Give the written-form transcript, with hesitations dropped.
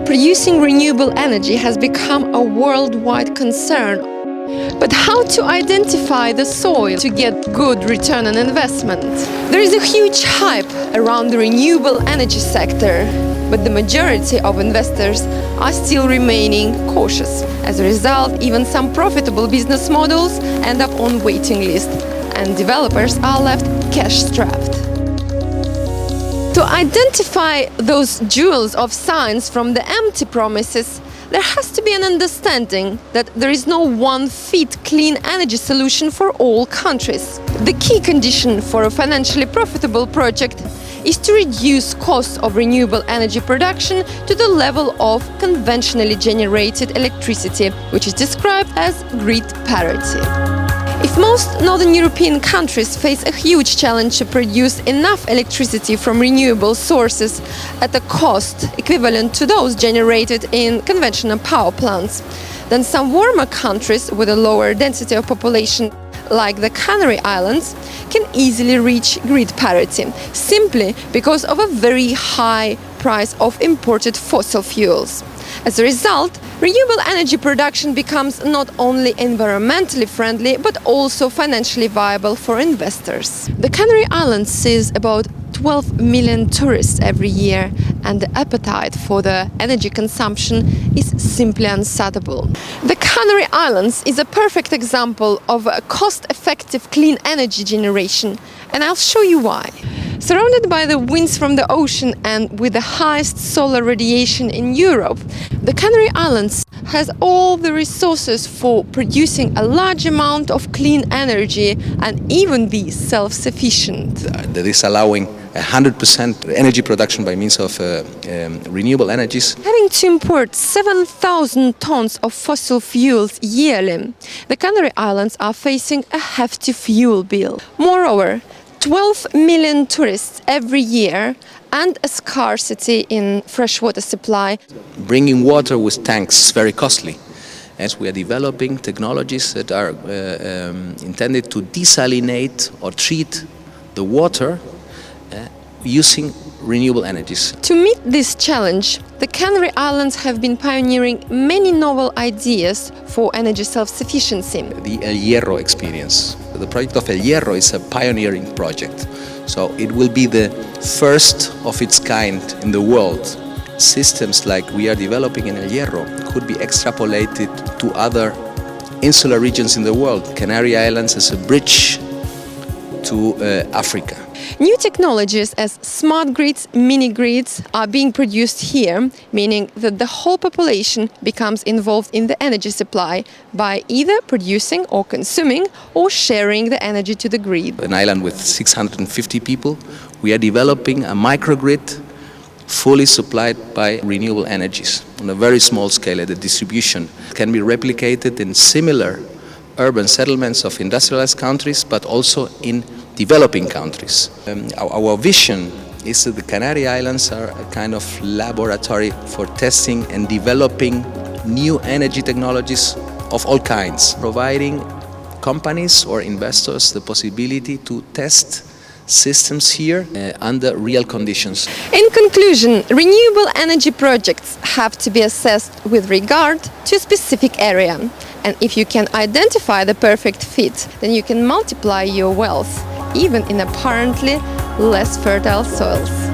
producing renewable energy has become a worldwide concern. But how to identify the soil to get good return on investment? There is a huge hype around the renewable energy sector, but the majority of investors are still remaining cautious. As a result, even some profitable business models end up on waiting list, and developers are left cash-strapped. To identify those jewels of science from the empty promises, there has to be an understanding that there is no one-fit clean energy solution for all countries. The key condition for a financially profitable project is to reduce costs of renewable energy production to the level of conventionally generated electricity, which is described as grid parity. If most Northern European countries face a huge challenge to produce enough electricity from renewable sources at a cost equivalent to those generated in conventional power plants, then some warmer countries with a lower density of population, like the Canary Islands, can easily reach grid parity, simply because of a very high price of imported fossil fuels. As a result, renewable energy production becomes not only environmentally friendly, but also financially viable for investors. The Canary Islands sees about 12 million tourists every year, and the appetite for the energy consumption is simply insatiable. The Canary Islands is a perfect example of a cost-effective clean energy generation, and I'll show you why. Surrounded by the winds from the ocean and with the highest solar radiation in Europe, the Canary Islands has all the resources for producing a large amount of clean energy and even be self-sufficient. That is allowing 100% energy production by means of renewable energies. Having to import 7,000 tons of fossil fuels yearly, the Canary Islands are facing a hefty fuel bill. Moreover, 12 million tourists every year and a scarcity in freshwater supply. Bringing water with tanks is very costly. As we are developing technologies that are intended to desalinate or treat the water using renewable energies. To meet this challenge, the Canary Islands have been pioneering many novel ideas for energy self-sufficiency. The Hierro experience. The project of Hierro is a pioneering project. So it will be the first of its kind in the world. Systems like we are developing in Hierro could be extrapolated to other insular regions in the world. Canary Islands as a bridge to Africa. New technologies as smart grids, mini-grids are being produced here, meaning that the whole population becomes involved in the energy supply by either producing or consuming or sharing the energy to the grid. An island with 650 people, we are developing a microgrid fully supplied by renewable energies on a very small scale. The distribution can be replicated in similar urban settlements of industrialized countries, but also in developing countries. Our vision is that the Canary Islands are a kind of laboratory for testing and developing new energy technologies of all kinds, providing companies or investors the possibility to test systems here under real conditions. In conclusion, renewable energy projects have to be assessed with regard to a specific area. And if you can identify the perfect fit, then you can multiply your wealth, even in apparently less fertile soils.